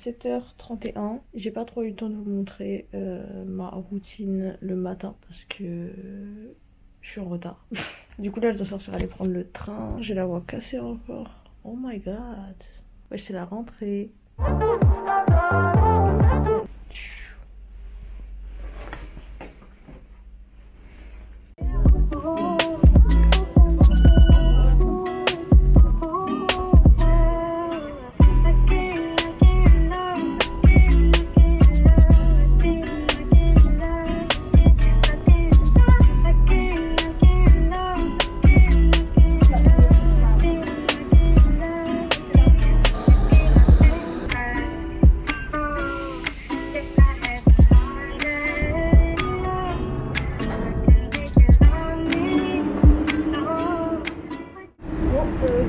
17h31. J'ai pas trop eu le temps de vous montrer ma routine le matin parce que je suis en retard. Du coup là je dois sortir aller prendre le train. J'ai la voix cassée encore. Oh my god. Ouais, c'est la rentrée.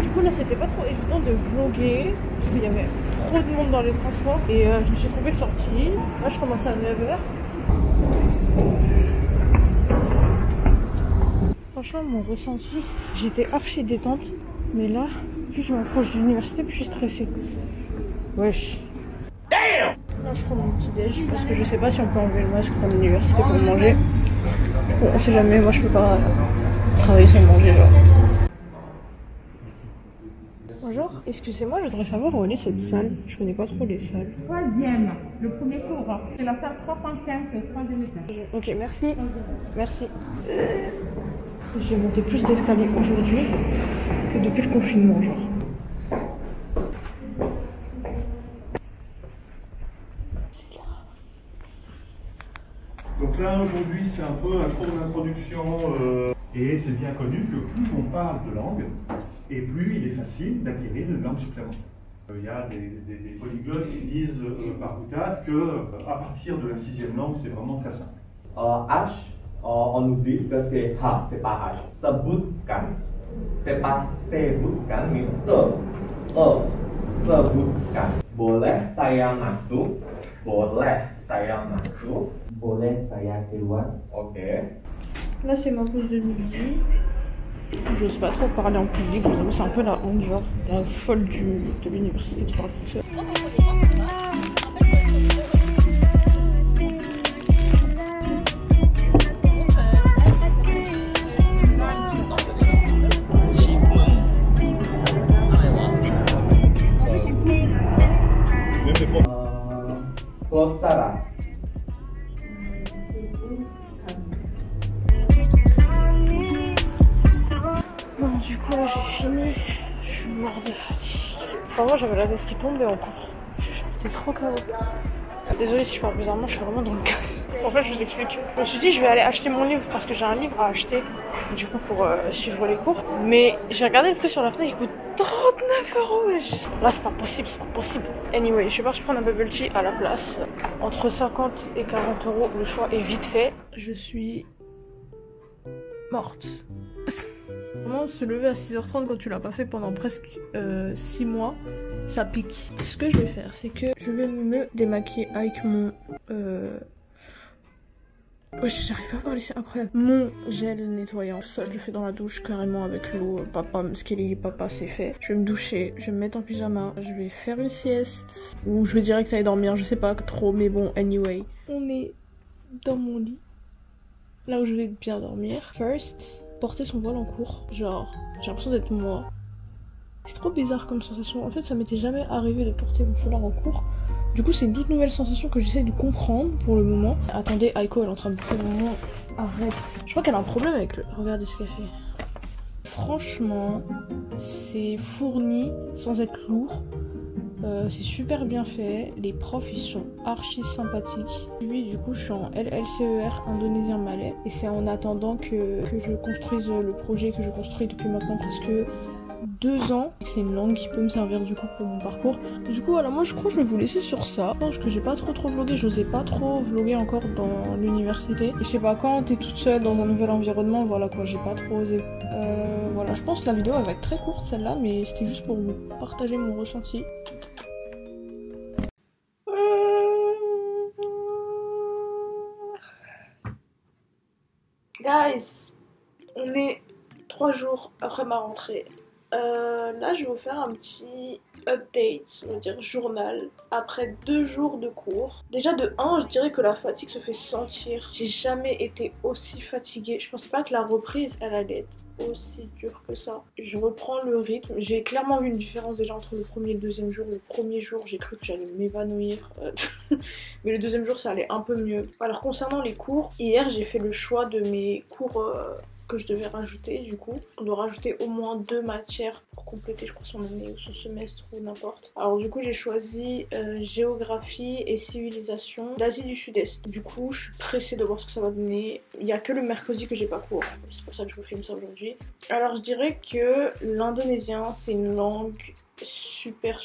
Du coup là c'était pas trop évident de vlogger parce qu'il y avait trop de monde dans les transports et je me suis trompée de sortie. Là je commence à 9h. Franchement mon ressenti, j'étais archi détente mais là plus je m'approche de l'université plus je suis stressée. Wesh. Damn. Là je prends mon petit déj parce que je sais pas si on peut enlever le masque dans l'université pour manger. Bon, on sait jamais, moi je peux pas travailler sans manger genre. Bonjour, excusez-moi, je voudrais savoir où est cette salle. Je connais pas trop les salles. Troisième, le premier cours. C'est la salle 315, troisième étage. Ok, merci. Merci. J'ai monté plus d'escaliers aujourd'hui que depuis le confinement, genre. C'est là. Donc là, aujourd'hui, c'est un peu un cours d'introduction. Et c'est bien connu que plus on parle de langue, et plus il est facile d'acquérir une langue supplémentaire. Il y a des polyglottes qui disent par boutade qu'à partir de la 6e langue, c'est vraiment très simple. H, on oublie que c'est H, c'est pas H. Sebutkan, c'est pas sebutkan, mais sebutkan. Boleh saya masuk, boleh saya masuk, boleh saya keluar. Ok. Là, c'est ma pause de midi. J'ose pas trop parler en public, je vous avoue, c'est un peu la honte, genre, la folle de l'université qui parle tout seul. Klostara. Bon, du coup, là, j'ai fini. Je suis morte de fatigue. Vraiment, j'avais la veste qui tombait en cours. J'étais trop KO. Désolée si je parle bizarrement, je suis vraiment dans le cas. En fait, je vous explique. Je me suis dit, je vais aller acheter mon livre parce que j'ai un livre à acheter, du coup, pour suivre les cours. Mais j'ai regardé le prix sur la fenêtre, il coûte 39 €. Wesh. Là, c'est pas possible, c'est pas possible. Anyway, je suis partie prendre un bubble tea à la place. Entre 50 et 40 €, le choix est vite fait. Je suis morte. Vraiment, se lever à 6h30 quand tu l'as pas fait pendant presque 6 mois, ça pique. Ce que je vais faire, c'est que je vais me démaquiller avec mon... Ouais, j'arrive pas à parler, c'est incroyable. Mon gel nettoyant. Ça, je le fais dans la douche carrément avec l'eau. Papa, Skelly, papa, c'est fait. Je vais me doucher, je vais me mettre en pyjama. Je vais faire une sieste. Ou je vais direct aller dormir, je sais pas trop, mais bon, anyway. On est dans mon lit. Là où je vais bien dormir. First, porter son voile en cours. Genre, j'ai l'impression d'être moi. C'est trop bizarre comme sensation. En fait, ça m'était jamais arrivé de porter mon foulard en cours. Du coup, c'est une toute nouvelle sensation que j'essaie de comprendre pour le moment. Attendez, Aiko, elle est en train de bouffer le moment. Arrête. Je crois qu'elle a un problème avec le... Regardez ce qu'elle fait. Franchement, c'est fourni sans être lourd. C'est super bien fait. Les profs, ils sont archi sympathiques. Lui, du coup, je suis en LLCER indonésien malais. Et c'est en attendant que je construise le projet que je construis depuis maintenant presque 2 ans. C'est une langue qui peut me servir du coup pour mon parcours. Du coup, voilà, moi je crois que je vais vous laisser sur ça. Je pense que j'ai pas trop vlogué. J'osais pas trop vloguer encore dans l'université. Et je sais pas, quand t'es toute seule dans un nouvel environnement, voilà quoi, j'ai pas trop osé. Voilà, je pense que la vidéo elle va être très courte celle-là, mais c'était juste pour vous partager mon ressenti. Guys, on est 3 jours après ma rentrée. Là, je vais vous faire un petit update, on va dire journal, après 2 jours de cours. Déjà de 1, je dirais que la fatigue se fait sentir. J'ai jamais été aussi fatiguée. Je pensais pas que la reprise, elle allait être aussi dure que ça. Je reprends le rythme. J'ai clairement vu une différence déjà entre le premier et le deuxième jour. Le premier jour, j'ai cru que j'allais m'évanouir. Mais le deuxième jour, ça allait un peu mieux. Alors concernant les cours, hier, j'ai fait le choix de mes cours que je devais rajouter. Du coup, on doit rajouter au moins 2 matières pour compléter, je crois, son année ou son semestre ou n'importe. Alors du coup, j'ai choisi géographie et civilisation d'Asie du Sud-Est. Du coup, je suis pressée de voir ce que ça va donner. Il n'y a que le mercredi que j'ai pas cours. C'est pour ça que je vous filme ça aujourd'hui. Alors je dirais que l'indonésien, c'est une langue super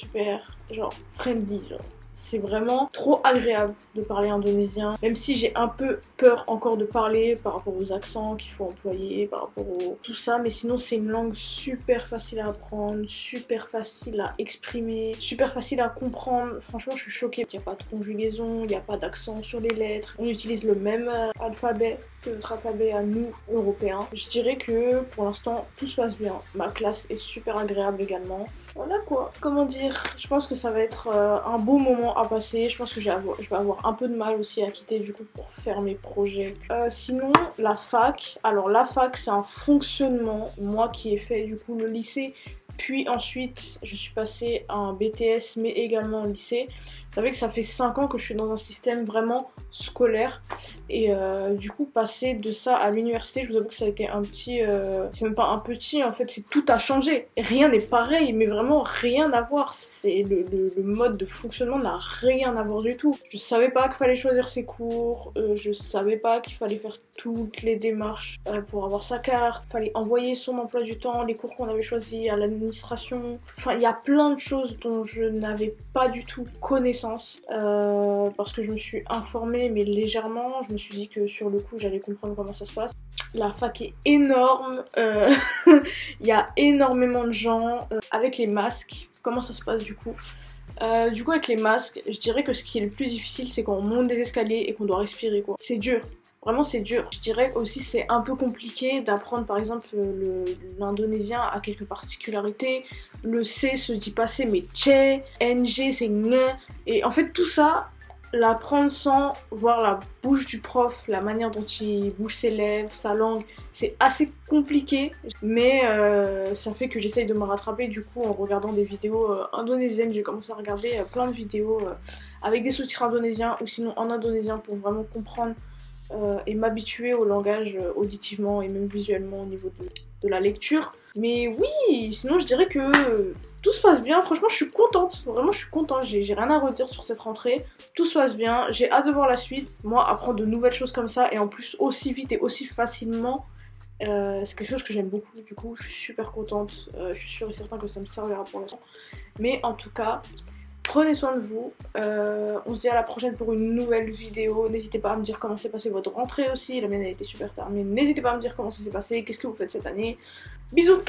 genre friendly, genre. C'est vraiment trop agréable de parler indonésien, même si j'ai un peu peur encore de parler par rapport aux accents qu'il faut employer, par rapport au tout ça, mais sinon c'est une langue super facile à apprendre, super facile à exprimer, super facile à comprendre. Franchement, je suis choquée. Il n'y a pas de conjugaison, il n'y a pas d'accent sur les lettres, on utilise le même alphabet que notre alphabet à nous, Européens. Je dirais que pour l'instant, tout se passe bien. Ma classe est super agréable également. Voilà quoi, comment dire, je pense que ça va être un beau moment à passer. Je pense que je vais avoir un peu de mal aussi à quitter du coup pour faire mes projets. Sinon, la fac. Alors la fac, c'est un fonctionnement. Moi qui ai fait du coup le lycée, puis ensuite je suis passée à un BTS mais également au lycée. Vous savez que ça fait 5 ans que je suis dans un système vraiment scolaire et du coup passer de ça à l'université, je vous avoue que ça a été un petit... c'est même pas un petit, en fait, c'est tout a changé. Rien n'est pareil, mais vraiment rien à voir. C'est le mode de fonctionnement n'a rien à voir du tout. Je savais pas qu'il fallait choisir ses cours, je savais pas qu'il fallait faire toutes les démarches pour avoir sa carte, il fallait envoyer son emploi du temps, les cours qu'on avait choisis à l'administration. Enfin, il y a plein de choses dont je n'avais pas du tout connaissance. Parce que je me suis informée mais légèrement, je me suis dit que sur le coup j'allais comprendre comment ça se passe. La fac est énorme, il y a énormément de gens avec les masques. Comment ça se passe du coup? Du coup avec les masques, je dirais que ce qui est le plus difficile c'est quand on monte des escaliers et qu'on doit respirer quoi. C'est dur. Vraiment c'est dur. Je dirais aussi c'est un peu compliqué d'apprendre par exemple l'indonésien a quelques particularités. Le C se dit pas C mais Che, NG c'est Ng. Et en fait tout ça, l'apprendre sans voir la bouche du prof, la manière dont il bouge ses lèvres, sa langue, c'est assez compliqué. Mais ça fait que j'essaye de me rattraper du coup en regardant des vidéos indonésiennes. J'ai commencé à regarder plein de vidéos avec des sous-titres indonésiens ou sinon en indonésien pour vraiment comprendre et m'habituer au langage auditivement et même visuellement au niveau de la lecture. Mais oui, sinon je dirais que tout se passe bien. Franchement, je suis contente. Vraiment, je suis contente. J'ai rien à redire sur cette rentrée. Tout se passe bien. J'ai hâte de voir la suite. Moi, apprendre de nouvelles choses comme ça et en plus aussi vite et aussi facilement, c'est quelque chose que j'aime beaucoup. Du coup, je suis super contente. Je suis sûre et certain que ça me servira pour l'instant. Mais en tout cas... Prenez soin de vous, on se dit à la prochaine pour une nouvelle vidéo. N'hésitez pas à me dire comment s'est passée votre rentrée aussi, la mienne a été super tard, mais n'hésitez pas à me dire comment ça s'est passé, qu'est-ce que vous faites cette année. Bisous!